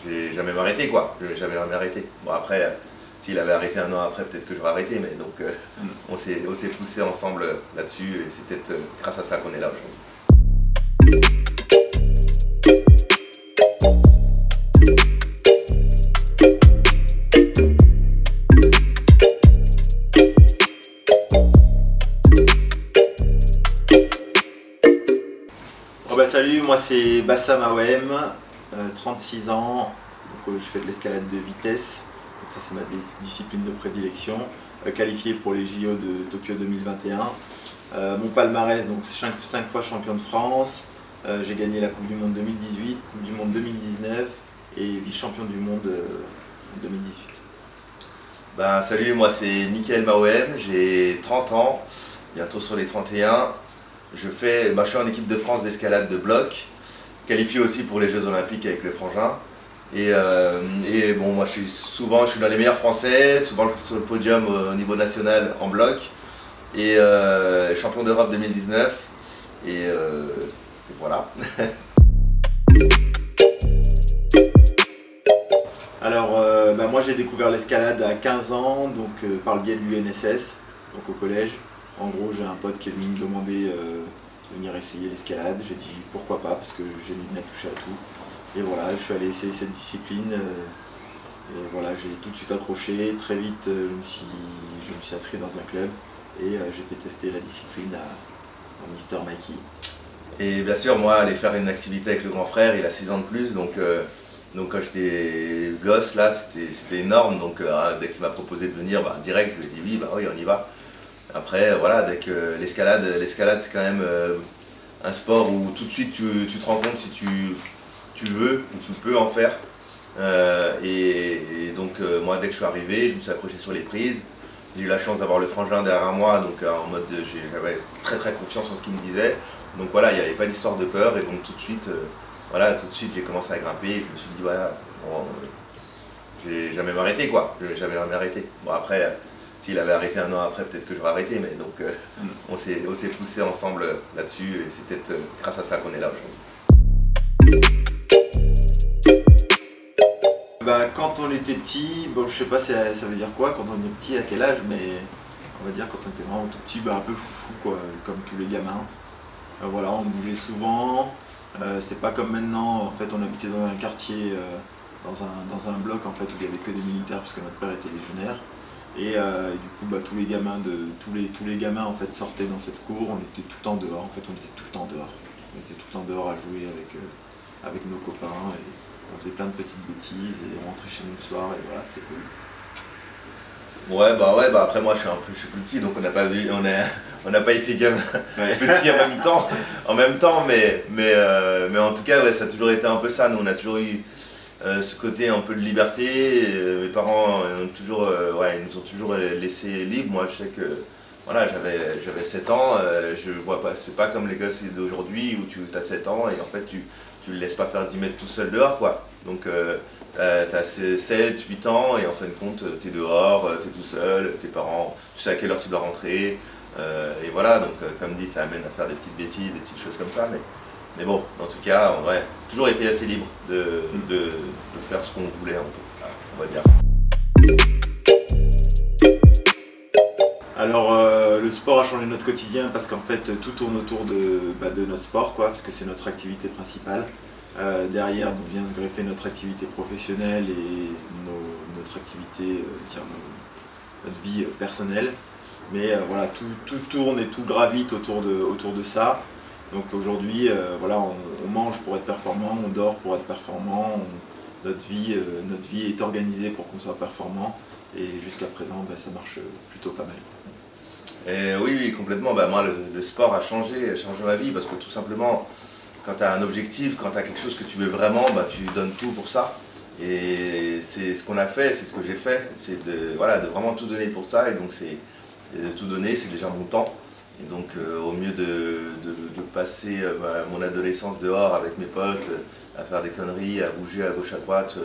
j'ai jamais m'arrêter quoi. Je vais jamais m'arrêter. Bon après, s'il avait arrêté un an après, peut-être que j'aurais arrêté, mais donc on s'est poussé ensemble là-dessus et c'est peut-être grâce à ça qu'on est là aujourd'hui. Salut, moi c'est Bassam Aouem, 36 ans, donc, je fais de l'escalade de vitesse, donc, ça c'est ma discipline de prédilection, qualifié pour les JO de Tokyo 2021. Mon palmarès, donc 5 fois champion de France, j'ai gagné la Coupe du Monde 2018, Coupe du Monde 2019 et vice-champion du monde en 2018. Salut, moi c'est Mickaël Maouem, j'ai 30 ans, bientôt sur les 31. Je suis en équipe de France d'escalade de bloc, qualifié aussi pour les Jeux Olympiques avec le frangin. Et bon, moi je suis dans les meilleurs français, souvent sur le podium au niveau national en bloc. Et champion d'Europe 2019. Et voilà. Alors, moi j'ai découvert l'escalade à 15 ans, donc par le biais de l'UNSS, donc au collège. En gros, j'ai un pote qui est venu me demander de venir essayer l'escalade. J'ai dit pourquoi pas, parce que j'ai mis à toucher à tout. Et voilà, je suis allé essayer cette discipline. Et voilà, j'ai tout de suite accroché. Très vite, je me suis inscrit dans un club et j'ai fait tester la discipline à Mister Mikey. Et bien sûr, moi, aller faire une activité avec le grand frère, il a 6 ans de plus, donc quand j'étais gosse, là, c'était énorme. Donc dès qu'il m'a proposé de venir, direct, je lui ai dit oui, on y va. Après, voilà, dès que l'escalade c'est quand même un sport où tout de suite tu te rends compte si tu veux ou tu peux en faire. Et donc moi, dès que je suis arrivé, je me suis accroché sur les prises. J'ai eu la chance d'avoir le frangin derrière moi, donc en mode j'avais très confiance en ce qu'il me disait. Donc voilà, il n'y avait pas d'histoire de peur et donc tout de suite j'ai commencé à grimper et je me suis dit voilà, bon, je vais jamais m'arrêter quoi, je vais jamais m'arrêter. Bon après, s'il avait arrêté un an après, peut-être que j'aurais arrêté, mais donc on s'est poussé ensemble là-dessus et c'est peut-être grâce à ça qu'on est là aujourd'hui. Quand on était petit, bon je sais pas ça veut dire quoi quand on est petit, à quel âge, mais on va dire quand on était vraiment tout petit, un peu foufou quoi, comme tous les gamins. Voilà, on bougeait souvent, c'était pas comme maintenant, en fait on habitait dans un quartier, dans un bloc en fait où il y avait que des militaires parce que notre père était légionnaire. Et du coup tous les gamins en fait sortaient dans cette cour, on était tout le temps dehors, en fait on était tout le temps dehors. On était tout le temps dehors à jouer avec nos copains et on faisait plein de petites bêtises et on rentrait chez nous le soir et voilà, c'était cool. Ouais, après moi je suis plus petit donc on n'a pas été gamin petit en même temps mais en tout cas ouais, ça a toujours été un peu ça, nous on a toujours eu ce côté un peu de liberté. Mes parents ils nous ont toujours laissé libre. Moi je sais que voilà, j'avais 7 ans, je vois pas, c'est pas comme les gosses d'aujourd'hui où tu as 7 ans et en fait tu le laisses pas faire 10 mètres tout seul dehors quoi. Donc t'as 7, 8 ans et en fin de compte t'es dehors, t'es tout seul, tes parents, tu sais à quelle heure tu dois rentrer. Et voilà, donc comme dit, ça amène à faire des petites bêtises, des petites choses comme ça. Mais bon, en tout cas, on a toujours été assez libre de faire ce qu'on voulait, on va dire. Alors, le sport a changé notre quotidien parce qu'en fait, tout tourne autour de notre sport, quoi, parce que c'est notre activité principale. Derrière vient se greffer notre activité professionnelle et notre activité, notre vie personnelle. Mais voilà, tout tourne et tout gravite autour de ça. Donc aujourd'hui, voilà, on mange pour être performant, on dort pour être performant, notre vie est organisée pour qu'on soit performant et jusqu'à présent ça marche plutôt pas mal. Et oui, complètement. Moi le sport a changé ma vie parce que tout simplement quand tu as un objectif, quand tu as quelque chose que tu veux vraiment, tu donnes tout pour ça. Et c'est ce qu'on a fait, c'est ce que j'ai fait, c'est de vraiment tout donner pour ça. Et donc de tout donner, c'est déjà mon temps. Et donc au mieux de passer mon adolescence dehors avec mes potes, à faire des conneries, à bouger à gauche à droite,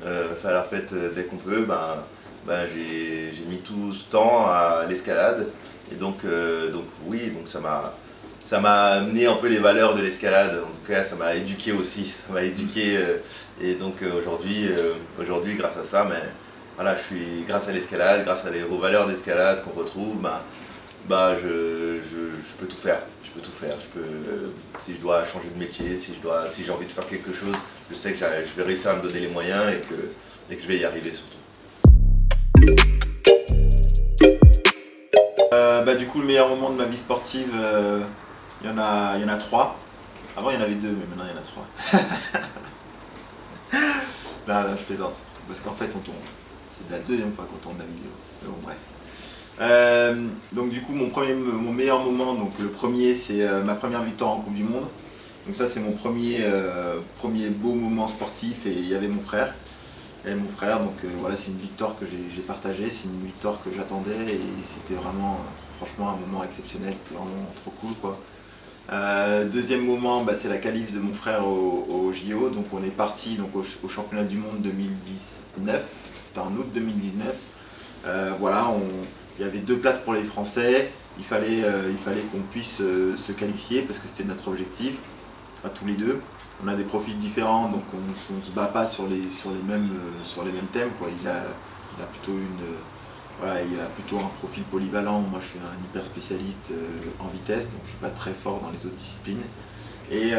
faire la fête dès qu'on peut, j'ai mis tout ce temps à l'escalade. Et donc oui, donc ça ça m'a amené un peu les valeurs de l'escalade. En tout cas, ça m'a éduqué aussi. Ça m'a éduqué. Et donc aujourd'hui, grâce à ça, mais, voilà, grâce à l'escalade, grâce aux valeurs d'escalade qu'on retrouve, je peux tout faire. Je peux tout faire. Si je dois changer de métier, si j'ai envie de faire quelque chose, je sais que je vais réussir à me donner les moyens et que je vais y arriver surtout. Du coup, le meilleur moment de ma vie sportive, il y en a 3. Avant, il y en avait 2, mais maintenant, il y en a 3. Non, je plaisante. C'est parce qu'en fait, on tourne. C'est la deuxième fois qu'on tourne la vidéo. Mais bon, bref. Donc du coup, mon meilleur moment, donc le premier, c'est ma première victoire en Coupe du Monde. Donc ça, c'est mon premier beau moment sportif, et il y avait mon frère. Donc voilà, c'est une victoire que j'ai partagée, c'est une victoire que j'attendais, et c'était vraiment, franchement, un moment exceptionnel, c'était vraiment trop cool, quoi. Deuxième moment, c'est la qualif de mon frère au JO. Donc on est parti donc, au championnat du monde 2019, c'était en août 2019. Voilà, il y avait 2 places pour les Français, il fallait qu'on puisse se qualifier parce que c'était notre objectif, à tous les deux. On a des profils différents, donc on ne se bat pas sur les mêmes thèmes, quoi. Il a plutôt un profil polyvalent. Moi, je suis un hyper spécialiste en vitesse, donc je ne suis pas très fort dans les autres disciplines. Et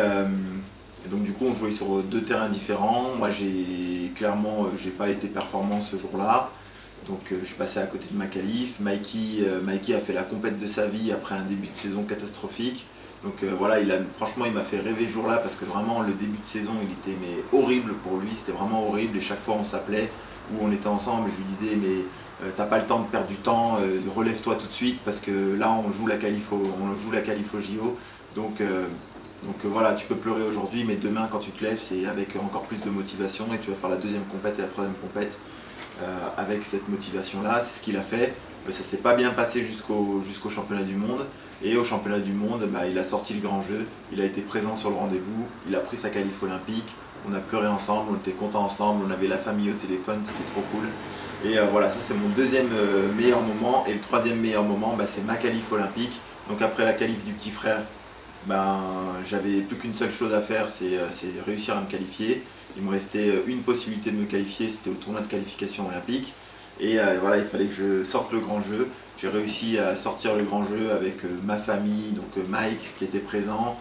donc du coup, on jouait sur 2 terrains différents. Moi, j'ai pas été performant ce jour-là. Donc je suis passé à côté de ma qualif. Mikey a fait la compète de sa vie après un début de saison catastrophique. Donc voilà, franchement, il m'a fait rêver ce jour-là, parce que vraiment le début de saison, il était horrible pour lui, c'était vraiment horrible, et chaque fois on s'appelait ou on était ensemble, je lui disais mais t'as pas le temps de perdre du temps, relève-toi tout de suite, parce que là on joue la qualif au JO. Donc voilà, tu peux pleurer aujourd'hui, mais demain quand tu te lèves, c'est avec encore plus de motivation, et tu vas faire la 2e compète et la 3e compète avec cette motivation-là. C'est ce qu'il a fait. Ça s'est pas bien passé jusqu'au championnat du monde. Et au championnat du monde, il a sorti le grand jeu, il a été présent sur le rendez-vous, il a pris sa qualif olympique, on a pleuré ensemble, on était contents ensemble, on avait la famille au téléphone, c'était trop cool. Et voilà, ça c'est mon 2e meilleur moment. Et le 3e meilleur moment, c'est ma qualif olympique. Donc après la qualif du petit frère, j'avais plus qu'une seule chose à faire, c'est réussir à me qualifier. Il me restait une possibilité de me qualifier, c'était au tournoi de qualification olympique. Et voilà, il fallait que je sorte le grand jeu. J'ai réussi à sortir le grand jeu avec ma famille, donc Mike qui était présent,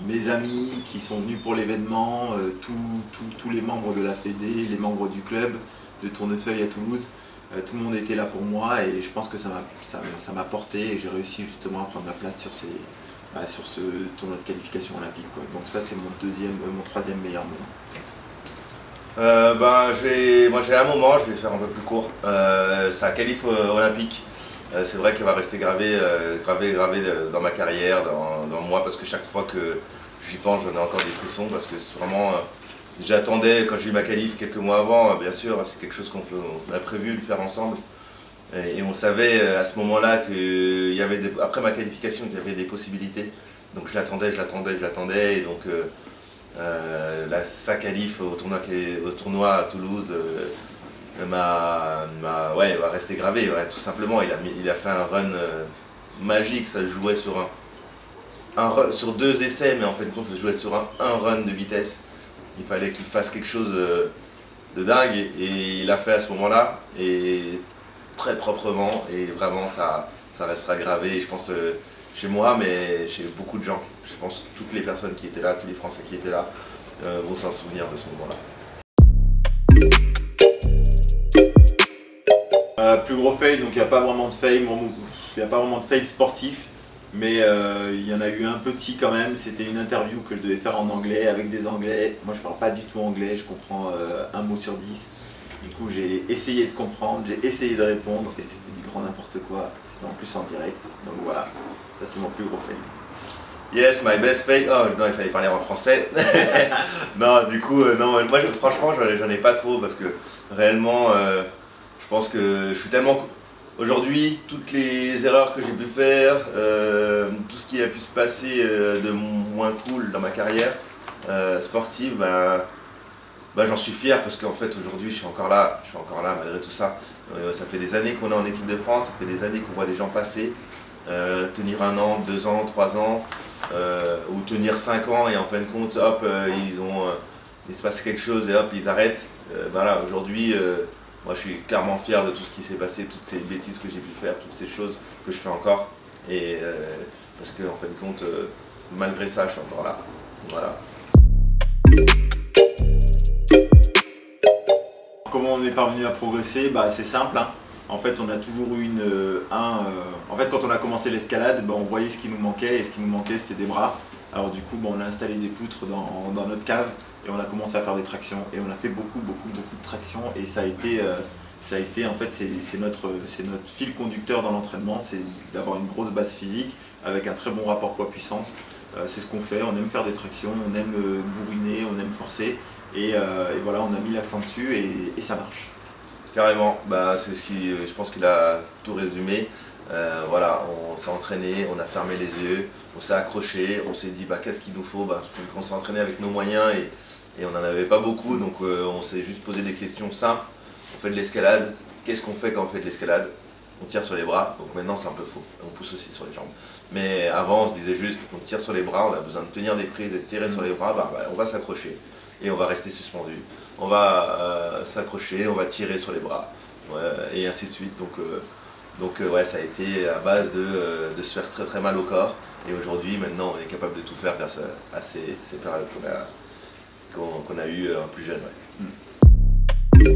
mes amis qui sont venus pour l'événement, tous les membres de la Fédé, les membres du club de Tournefeuille à Toulouse. Tout le monde était là pour moi, et je pense que ça m'a porté, et j'ai réussi justement à prendre ma place sur ce tournoi de qualification olympique, quoi. Donc ça, c'est mon 3e meilleur moment. Moi j'ai un moment, je vais faire un peu plus court. C'est la qualif olympique. C'est vrai qu'elle va rester gravée dans ma carrière, dans moi, parce que chaque fois que j'y pense, j'en ai encore des frissons, parce que c'est vraiment. J'attendais, quand j'ai eu ma qualif quelques mois avant, bien sûr, c'est quelque chose qu'on a prévu de faire ensemble. Et on savait à ce moment-là qu'il y avait après ma qualification, qu'il y avait des possibilités. Donc je l'attendais, et donc. Sa qualif au tournoi à Toulouse va rester gravé, tout simplement. Il a fait un run magique, ça se jouait sur 2 essais, mais en fait ça se jouait sur un run de vitesse. Il fallait qu'il fasse quelque chose de dingue, et il l'a fait à ce moment-là, et très proprement, et vraiment ça restera gravé, je pense, chez moi, mais chez beaucoup de gens. Je pense que toutes les personnes qui étaient là, tous les Français qui étaient là, vont s'en souvenir de ce moment-là. Plus gros fail, donc il n'y a pas vraiment de fail sportif, mais il y en a eu un petit quand même. C'était une interview que je devais faire en anglais avec des Anglais. Moi je parle pas du tout anglais, je comprends 1 mot sur 10. Du coup j'ai essayé de comprendre, j'ai essayé de répondre, et c'était du grand n'importe quoi. C'était en plus en direct, donc voilà. Ça, c'est mon plus gros fail. Yes, my best fail. Oh non, il fallait parler en français. Non, du coup, non, moi franchement, j'en ai pas trop, parce que réellement, je pense que je suis tellement. Aujourd'hui, toutes les erreurs que j'ai pu faire, tout ce qui a pu se passer de moins cool dans ma carrière sportive, j'en suis fier, parce qu'en fait aujourd'hui je suis encore là malgré tout ça. Ça fait des années qu'on est en équipe de France, ça fait des années qu'on voit des gens passer, tenir 1 an, 2 ans, 3 ans, ou tenir 5 ans et en fin de compte, hop, il se passe quelque chose et hop, ils arrêtent. Voilà, aujourd'hui, moi je suis clairement fier de tout ce qui s'est passé, toutes ces bêtises que j'ai pu faire, toutes ces choses que je fais encore. Et parce que en fin de compte, malgré ça, je suis encore là. Voilà. Comment on est parvenu à progresser? Bah, c'est simple, hein. En fait, on a toujours eu en fait, quand on a commencé l'escalade, bah, on voyait ce qui nous manquait, et ce qui nous manquait, c'était des bras. Alors du coup, bah, on a installé des poutres dans notre cave, et on a commencé à faire des tractions, et on a fait beaucoup de tractions, et ça a été en fait, c'est notre fil conducteur dans l'entraînement, c'est d'avoir une grosse base physique, avec un très bon rapport poids-puissance. C'est ce qu'on fait, on aime faire des tractions, on aime bourriner, on aime forcer, et voilà, on a mis l'accent dessus, et ça marche. Carrément, bah, je pense qu'il a tout résumé. Voilà, on s'est entraîné, on a fermé les yeux, on s'est accroché, on s'est dit bah, qu'est-ce qu'il nous faut, bah, vu qu'on s'est entraîné avec nos moyens et on n'en avait pas beaucoup, donc on s'est juste posé des questions simples. On fait de l'escalade, qu'est-ce qu'on fait quand on fait de l'escalade? On tire sur les bras, donc maintenant c'est un peu faux, on pousse aussi sur les jambes. Mais avant on se disait juste, on tire sur les bras, on a besoin de tenir des prises et de tirer sur les bras, bah, on va s'accrocher et on va rester suspendu. On va s'accrocher, on va tirer sur les bras, et ainsi de suite. Donc ouais, ça a été à base de se faire très très mal au corps. Et aujourd'hui, maintenant, on est capable de tout faire grâce à ces périodes qu'on a eues plus jeunes. Ouais.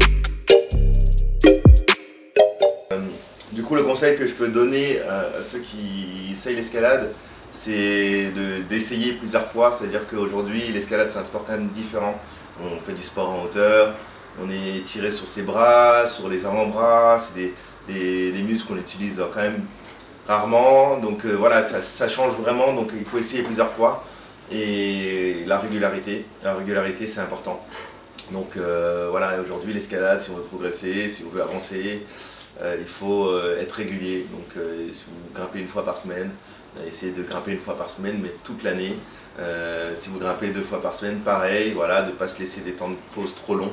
Du coup, le conseil que je peux donner à ceux qui essayent l'escalade, c'est d'essayer plusieurs fois. C'est-à-dire qu'aujourd'hui, l'escalade, c'est un sport quand même différent. On fait du sport en hauteur, on est tiré sur ses bras, sur les avant-bras, c'est des muscles qu'on utilise quand même rarement. Donc voilà, ça change vraiment, donc il faut essayer plusieurs fois. Et la régularité c'est important. Donc voilà, aujourd'hui l'escalade, si on veut progresser, si on veut avancer, il faut être régulier. Donc si vous grimpez 1 fois par semaine, essayez de grimper 1 fois par semaine, mais toute l'année. Si vous grimpez 2 fois par semaine, pareil, voilà, de ne pas se laisser des temps de pause trop longs,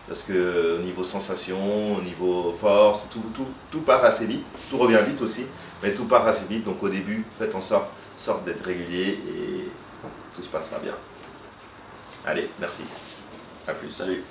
parce que au niveau sensation, au niveau force, tout part assez vite, tout revient vite aussi, mais tout part assez vite, donc au début, faites en sorte d'être régulier et tout se passera bien. Allez, merci, à plus. Salut.